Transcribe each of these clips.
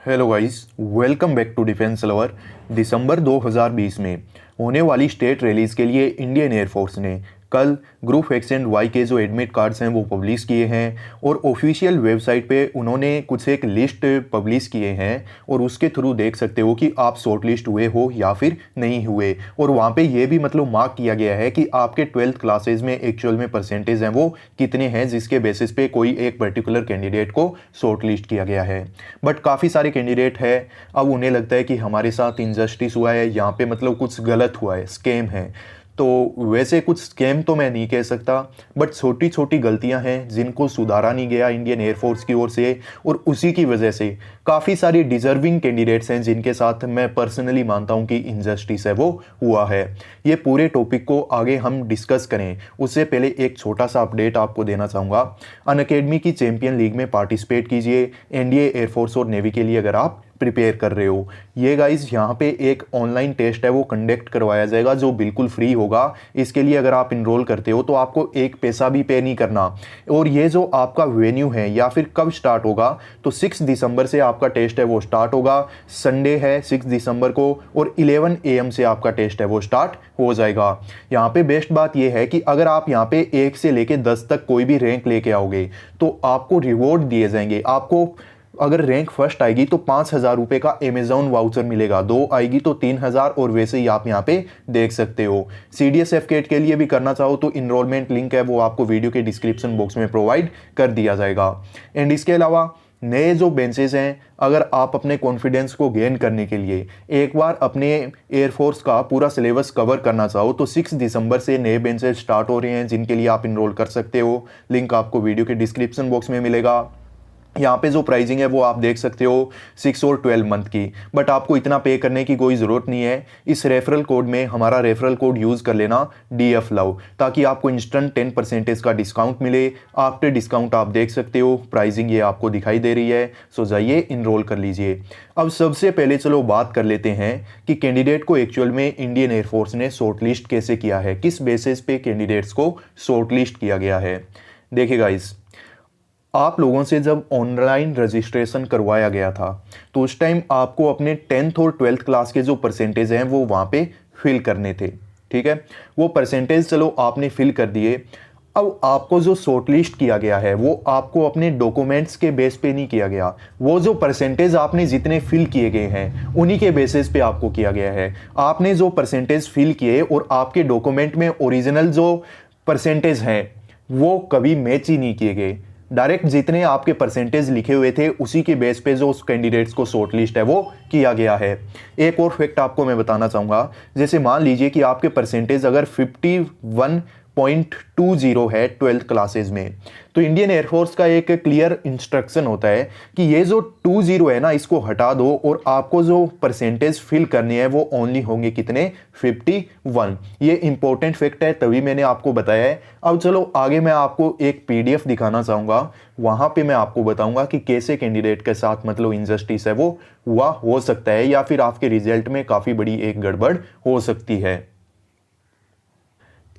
Hello guys, welcome back to defence lover. दिसंबर 2020 में होने वाली स्टेट रिलीज के लिए इंडियन एयरफोर्स ने कल ग्रुप एक्स एंड वाई के जो एडमिट कार्ड्स हैं वो पब्लिश किए हैं और ऑफिशियल वेबसाइट पे उन्होंने कुछ एक लिस्ट पब्लिश किए हैं और उसके थ्रू देख सकते हो कि आप शॉर्ट लिस्ट हुए हो या फिर नहीं हुए। और वहाँ पे ये भी मतलब मार्क किया गया है कि आपके 12th क्लासेज में एक्चुअल में परसेंटेज हैं वो कितने हैं, जिसके बेसिस पे कोई एक पर्टिकुलर कैंडिडेट को शॉर्ट लिस्ट किया गया है। बट काफ़ी सारे कैंडिडेट है, अब उन्हें लगता है कि हमारे साथ इनजस्टिस हुआ है, यहाँ पे मतलब कुछ गलत हुआ है, स्कैम है। तो वैसे कुछ स्कैम तो मैं नहीं कह सकता, बट छोटी छोटी गलतियां हैं जिनको सुधारा नहीं गया इंडियन एयरफोर्स की ओर से, और उसी की वजह से काफ़ी सारी डिजर्विंग कैंडिडेट्स हैं जिनके साथ मैं पर्सनली मानता हूं कि इनजस्टिस है वो हुआ है। ये पूरे टॉपिक को आगे हम डिस्कस करें उससे पहले एक छोटा सा अपडेट आपको देना चाहूँगा। अनअकैडमी की चैंपियन लीग में पार्टिसिपेट कीजिए एनडीए, एयरफोर्स और नेवी के लिए अगर आप प्रिपेयर कर रहे हो। ये गाइज यहाँ पे एक ऑनलाइन टेस्ट है वो कंडक्ट करवाया जाएगा जो बिल्कुल फ्री होगा। इसके लिए अगर आप इनरोल करते हो तो आपको एक पैसा भी पे नहीं करना। और ये जो आपका वेन्यू है या फिर कब स्टार्ट होगा, तो 6 दिसंबर से आपका टेस्ट है वो स्टार्ट होगा। संडे है 6 दिसंबर को और 11 AM से आपका टेस्ट है वो स्टार्ट हो जाएगा। यहाँ पे बेस्ट बात ये है कि अगर आप यहाँ पे 1 से लेके 10 तक कोई भी रैंक लेके आओगे तो आपको रिवॉर्ड दिए जाएंगे। आपको अगर रैंक फर्स्ट आएगी तो 5,000 रुपये का अमेजॉन वाउचर मिलेगा, 2 आएगी तो 3,000, और वैसे ही आप यहाँ पे देख सकते हो। CDSF कैट के लिए भी करना चाहो तो इनरोलमेंट लिंक है वो आपको वीडियो के डिस्क्रिप्शन बॉक्स में प्रोवाइड कर दिया जाएगा। एंड इसके अलावा नए जो बेंचेस हैं, अगर आप अपने कॉन्फिडेंस को गेन करने के लिए एक बार अपने एयरफोर्स का पूरा सिलेबस कवर करना चाहो तो 6 दिसंबर से नए बेंचेस स्टार्ट हो रहे हैं जिनके लिए आप इनरोल कर सकते हो। लिंक आपको वीडियो के डिस्क्रिप्शन बॉक्स में मिलेगा। यहाँ पे जो प्राइसिंग है वो आप देख सकते हो 6 और 12 मंथ की, बट आपको इतना पे करने की कोई ज़रूरत नहीं है। इस रेफरल कोड में हमारा रेफरल कोड यूज़ कर लेना DF लव, ताकि आपको इंस्टेंट 10% का डिस्काउंट मिले। आफ्टर डिस्काउंट आप देख सकते हो प्राइसिंग ये आपको दिखाई दे रही है, सो जाइए इनरोल कर लीजिए। अब सबसे पहले चलो बात कर लेते हैं कि कैंडिडेट को एक्चुअल में इंडियन एयरफोर्स ने शॉर्ट लिस्ट कैसे किया है, किस बेसिस पे कैंडिडेट्स को शॉर्ट लिस्ट किया गया है। देखिए गाइस, आप लोगों से जब ऑनलाइन रजिस्ट्रेशन करवाया गया था तो उस टाइम आपको अपने 10th और 12th क्लास के जो परसेंटेज हैं वो वहाँ पे फिल करने थे। ठीक है, वो परसेंटेज चलो आपने फिल कर दिए। अब आपको जो शॉर्टलिस्ट किया गया है वो आपको अपने डॉक्यूमेंट्स के बेस पे नहीं किया गया, वो जो परसेंटेज आपने जितने फिल किए गए हैं उन्हीं के बेसिस पे आपको किया गया है। आपने जो परसेंटेज फिल किए और आपके डॉक्यूमेंट में ओरिजिनल जो परसेंटेज हैं वो कभी मैच ही नहीं किए गए। डायरेक्ट जितने आपके परसेंटेज लिखे हुए थे उसी के बेस पे जो उस कैंडिडेट्स को शॉर्ट लिस्ट है वो किया गया है। एक और फैक्ट आपको मैं बताना चाहूँगा, जैसे मान लीजिए कि आपके परसेंटेज अगर 51.20 है 12th क्लासेज में, तो इंडियन एयरफोर्स का एक क्लियर इंस्ट्रक्शन होता है कि ये जो 20 है ना इसको हटा दो और आपको जो परसेंटेज फिल करनी है वो ओनली होंगे कितने, 51। ये इंपॉर्टेंट फैक्ट है, तभी मैंने आपको बताया है। अब चलो आगे मैं आपको एक PDF दिखाना चाहूँगा, वहाँ पे मैं आपको बताऊँगा कि कैसे कैंडिडेट के साथ मतलब इनजस्टिस है वो हुआ हो सकता है या फिर आपके रिजल्ट में काफ़ी बड़ी एक गड़बड़ हो सकती है।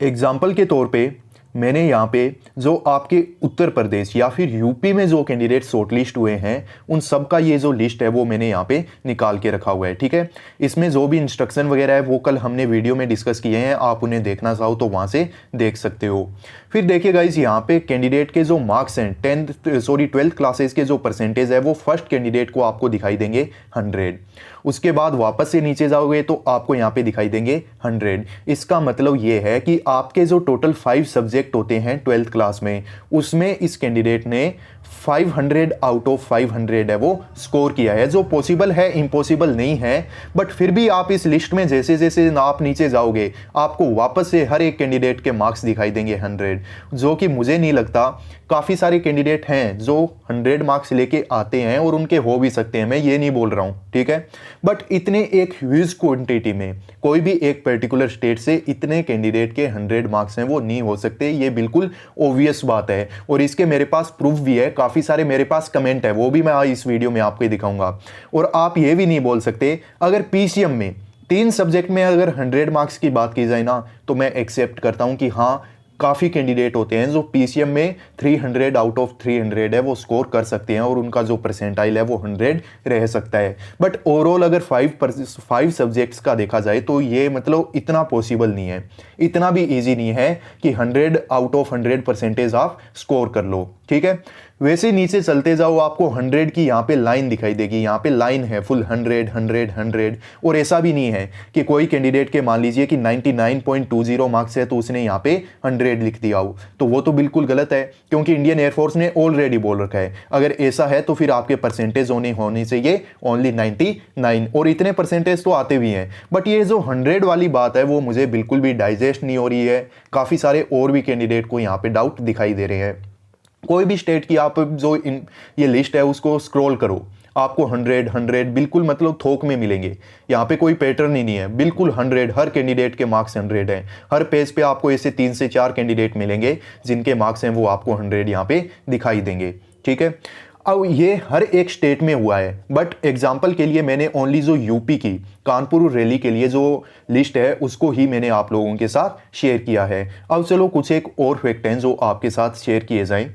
एग्जाम्पल के तौर पे मैंने यहाँ पे जो आपके उत्तर प्रदेश या फिर यूपी में जो कैंडिडेट शॉर्टलिस्ट हुए हैं उन सब का ये जो लिस्ट है वो मैंने यहाँ पे निकाल के रखा हुआ है। ठीक है, इसमें जो भी इंस्ट्रक्शन वगैरह है वो कल हमने वीडियो में डिस्कस किए हैं, आप उन्हें देखना चाहो तो वहाँ से देख सकते हो। फिर देखिए गाइस, यहाँ पे कैंडिडेट के जो मार्क्स हैं 12th क्लासेस के जो परसेंटेज है वो फर्स्ट कैंडिडेट को आपको दिखाई देंगे 100। उसके बाद वापस से नीचे जाओगे तो आपको यहाँ पे दिखाई देंगे 100। इसका मतलब ये है कि आपके जो टोटल 5 सब्जेक्ट होते हैं 12th क्लास में, उसमें इस कैंडिडेट ने 500 आउट ऑफ 500 है वो स्कोर किया है, जो पॉसिबल है, इम्पॉसिबल नहीं है। बट फिर भी आप इस लिस्ट में जैसे जैसे आप नीचे जाओगे आपको वापस से हर एक कैंडिडेट के मार्क्स दिखाई देंगे 100, जो कि मुझे नहीं लगता, काफ़ी सारे कैंडिडेट हैं जो 100 मार्क्स लेके आते हैं और उनके हो भी सकते हैं, मैं ये नहीं बोल रहा हूँ। ठीक है, बट इतने एक ह्यूज क्वांटिटी में कोई भी एक पर्टिकुलर स्टेट से इतने कैंडिडेट के 100 मार्क्स हैं वो नहीं हो सकते, ये बिल्कुल ओबियस बात है। और इसके मेरे पास प्रूफ भी है, काफ़ी सारे मेरे पास कमेंट है, वो भी मैं इस वीडियो में आपको दिखाऊंगा। और आप ये भी नहीं बोल सकते, अगर PCM में 3 सब्जेक्ट में अगर 100 मार्क्स की बात की जाए ना तो मैं एक्सेप्ट करता हूं कि हाँ काफ़ी कैंडिडेट होते हैं जो पीसीएम में 300 आउट ऑफ 300 है वो स्कोर कर सकते हैं और उनका जो परसेंटाइल है वो 100 रह सकता है। बट ओवरऑल अगर 5 सब्जेक्ट्स का देखा जाए तो ये मतलब इतना पॉसिबल नहीं है, इतना भी ईजी नहीं है कि 100 आउट ऑफ 100 परसेंटेज आप स्कोर कर लो। ठीक है, वैसे नीचे चलते जाओ आपको 100 की यहाँ पे लाइन दिखाई देगी, यहाँ पे लाइन है फुल 100 100 100। और ऐसा भी नहीं है कि कोई कैंडिडेट के मान लीजिए कि 99.20 मार्क्स है तो उसने यहाँ पे 100 लिख दिया हो, तो वो तो बिल्कुल गलत है, क्योंकि इंडियन एयरफोर्स ने ऑलरेडी बोल रखा है अगर ऐसा है तो फिर आपके परसेंटेज होने चाहिए ओनली 99, और इतने परसेंटेज तो आते भी हैं। बट ये जो 100 वाली बात है वो मुझे बिल्कुल भी डाइजेस्ट नहीं हो रही है। काफ़ी सारे और भी कैंडिडेट को यहाँ पे डाउट दिखाई दे रहे हैं। कोई भी स्टेट की आप जो ये लिस्ट है उसको स्क्रॉल करो, आपको 100 बिल्कुल मतलब थोक में मिलेंगे। यहाँ पे कोई पैटर्न ही नहीं है, बिल्कुल 100, हर कैंडिडेट के मार्क्स 100 हैं। हर पेज पे आपको ऐसे 3 से 4 कैंडिडेट मिलेंगे जिनके मार्क्स हैं वो आपको 100 यहाँ पे दिखाई देंगे। ठीक है, अब ये हर एक स्टेट में हुआ है, बट एग्जाम्पल के लिए मैंने ओनली जो यूपी की कानपुर रैली के लिए जो लिस्ट है उसको ही मैंने आप लोगों के साथ शेयर किया है। अब चलो कुछ एक और फैक्ट हैं जो आपके साथ शेयर किए जाएं।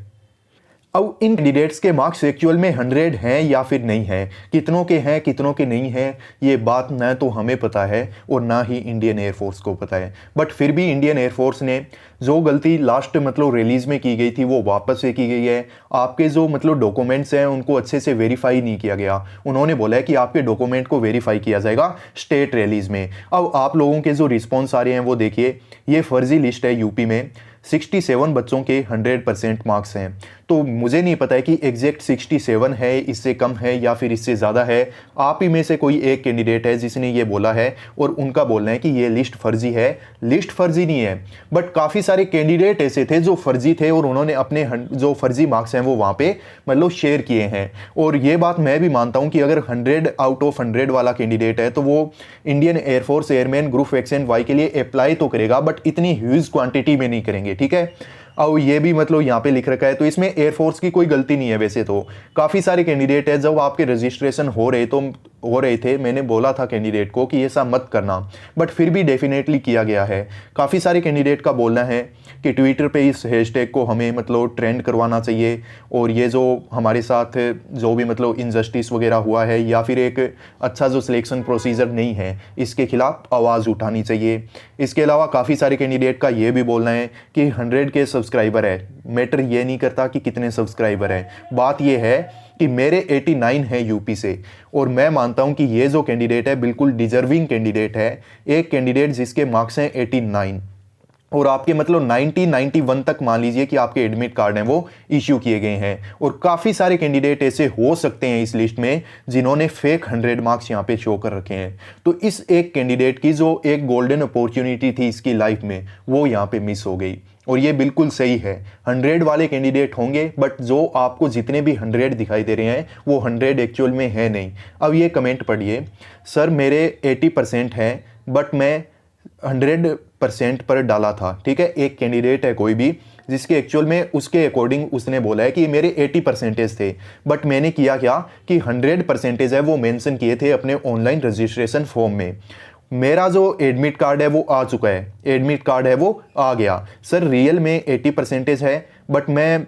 अब इन कैंडिडेट्स के मार्क्स एक्चुअल में 100 हैं या फिर नहीं है, कितनों के हैं कितनों के नहीं हैं, ये बात ना तो हमें पता है और ना ही इंडियन एयरफोर्स को पता है। बट फिर भी इंडियन एयरफोर्स ने जो गलती लास्ट मतलब रिलीज़ में की गई थी वो वापस से की गई है। आपके जो मतलब डॉक्यूमेंट्स हैं उनको अच्छे से वेरीफाई नहीं किया गया। उन्होंने बोला है कि आपके डॉक्यूमेंट को वेरीफाई किया जाएगा स्टेट रिलीज़ में। अब आप लोगों के जो रिस्पॉन्स आ रहे हैं वो देखिए, ये फर्जी लिस्ट है। यूपी में 67 बच्चों के 100% मार्क्स हैं, तो मुझे नहीं पता है कि एग्जैक्ट 67 है, इससे कम है या फिर इससे ज़्यादा है। आप ही में से कोई एक कैंडिडेट है जिसने ये बोला है और उनका बोलना है कि ये लिस्ट फर्जी है। लिस्ट फर्जी नहीं है, बट काफ़ी सारे कैंडिडेट ऐसे थे जो फर्जी थे और उन्होंने अपने जो फर्जी मार्क्स हैं वो वहाँ पे मतलब शेयर किए हैं। और ये बात मैं भी मानता हूँ कि अगर 100 आउट ऑफ 100 वाला कैंडिडेट है तो वो Indian air force airman group X Y के लिए अप्लाई तो करेगा, बट इतनी ह्यूज क्वांटिटी में नहीं करेंगे। ठीक है, अब ये भी मतलब यहाँ पे लिख रखा है, तो इसमें एयरफोर्स की कोई गलती नहीं है। वैसे तो काफ़ी सारे कैंडिडेट है, जब आपके रजिस्ट्रेशन हो रहे थे मैंने बोला था कैंडिडेट को कि ऐसा मत करना, बट फिर भी डेफिनेटली किया गया है। काफ़ी सारे कैंडिडेट का बोलना है कि ट्विटर पे इस हैशटैग को हमें मतलब ट्रेंड करवाना चाहिए, और ये जो हमारे साथ जो भी मतलब इनजस्टिस वगैरह हुआ है या फिर एक अच्छा जो सिलेक्शन प्रोसीजर नहीं है इसके खिलाफ आवाज़ उठानी चाहिए। इसके अलावा काफ़ी सारे कैंडिडेट का ये भी बोलना है कि 100 के सब्सक्राइबर है, मैटर ये नहीं करता कि कितने सब्सक्राइबर हैं, बात ये है कि मेरे 89 है यूपी से, और मैं मानता हूं कि ये जो कैंडिडेट है बिल्कुल डिजर्विंग कैंडिडेट है। एक कैंडिडेट जिसके मार्क्स हैं 89 और आपके मतलब 91 तक मान लीजिए कि आपके एडमिट कार्ड हैं वो इश्यू किए गए हैं, और काफ़ी सारे कैंडिडेट ऐसे हो सकते हैं इस लिस्ट में जिन्होंने फेक 100 मार्क्स यहाँ पे शो कर रखे हैं। तो इस एक कैंडिडेट की जो एक गोल्डन अपॉर्चुनिटी थी इसकी लाइफ में वो यहाँ पे मिस हो गई, और ये बिल्कुल सही है। 100 वाले कैंडिडेट होंगे, बट जो आपको जितने भी 100 दिखाई दे रहे हैं वो 100 एक्चुअल में है नहीं। अब ये कमेंट पढ़िए, सर मेरे 80% है बट मैं 100% पर डाला था। ठीक है, एक कैंडिडेट है कोई भी जिसके एक्चुअल में उसके अकॉर्डिंग उसने बोला है कि मेरे 80% थे, बट मैंने किया क्या कि 100% है वो मेंशन किए थे अपने ऑनलाइन रजिस्ट्रेशन फॉर्म में। मेरा जो एडमिट कार्ड है वो आ चुका है, एडमिट कार्ड है वो आ गया, सर रियल में 80% है बट मैं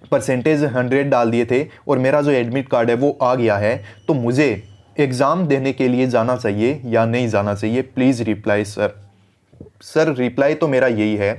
परसेंटेज 100 डाल दिए थे और मेरा जो एडमिट कार्ड है वो आ गया है, तो मुझे एग्ज़ाम देने के लिए जाना चाहिए या नहीं जाना चाहिए? Please reply sir. Sir reply तो मेरा यही है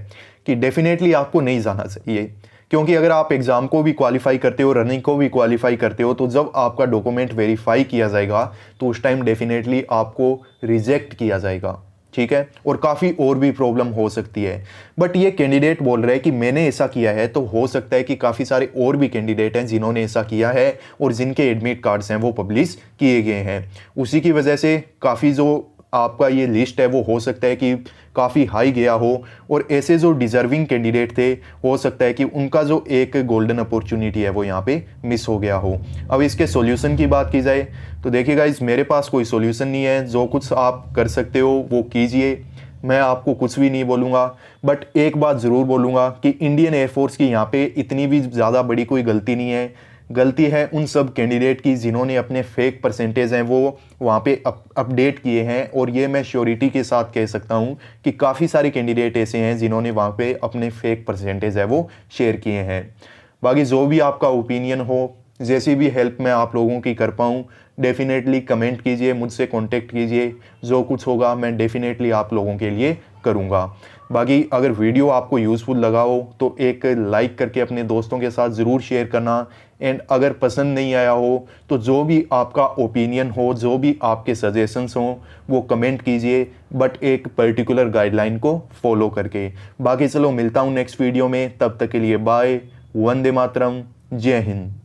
कि डेफिनेटली आपको नहीं जाना चाहिए, क्योंकि अगर आप एग्ज़ाम को भी क्वालिफाई करते हो, रनिंग को भी क्वालिफाई करते हो, तो जब आपका डॉक्यूमेंट वेरीफाई किया जाएगा तो उस टाइम डेफिनेटली आपको रिजेक्ट किया जाएगा। ठीक है, और काफ़ी और भी प्रॉब्लम हो सकती है। बट ये कैंडिडेट बोल रहे हैं कि मैंने ऐसा किया है, तो हो सकता है कि काफ़ी सारे और भी कैंडिडेट हैं जिन्होंने ऐसा किया है और जिनके एडमिट कार्ड्स हैं वो पब्लिश किए गए हैं। उसी की वजह से काफ़ी जो आपका ये लिस्ट है वो हो सकता है कि काफ़ी हाई गया हो, और ऐसे जो डिजर्विंग कैंडिडेट थे हो सकता है कि उनका जो एक गोल्डन अपॉर्चुनिटी है वो यहाँ पे मिस हो गया हो। अब इसके सॉल्यूशन की बात की जाए तो देखिए गाइस, मेरे पास कोई सॉल्यूशन नहीं है। जो कुछ आप कर सकते हो वो कीजिए, मैं आपको कुछ भी नहीं बोलूँगा। बट एक बात ज़रूर बोलूँगा कि इंडियन एयरफोर्स की यहाँ पे इतनी भी ज़्यादा बड़ी कोई गलती नहीं है। गलती है उन सब कैंडिडेट की जिन्होंने अपने फेक परसेंटेज हैं वो वहाँ पे अपडेट किए हैं। और ये मैं श्योरिटी के साथ कह सकता हूँ कि काफ़ी सारे कैंडिडेट ऐसे हैं जिन्होंने वहाँ पे अपने फेक परसेंटेज है वो शेयर किए हैं। बाकी जो भी आपका ओपिनियन हो, जैसी भी हेल्प मैं आप लोगों की कर पाऊँ, डेफिनेटली कमेंट कीजिए, मुझसे कांटेक्ट कीजिए। जो कुछ होगा मैं डेफिनेटली आप लोगों के लिए करूँगा। बाकी अगर वीडियो आपको यूज़फुल लगा हो तो एक लाइक करके अपने दोस्तों के साथ ज़रूर शेयर करना। एंड अगर पसंद नहीं आया हो तो जो भी आपका ओपिनियन हो, जो भी आपके सजेशंस हों, वो कमेंट कीजिए, बट एक पर्टिकुलर गाइडलाइन को फॉलो करके। बाकी चलो मिलता हूँ नेक्स्ट वीडियो में, तब तक के लिए बाय। वंदे मातरम, जय हिंद।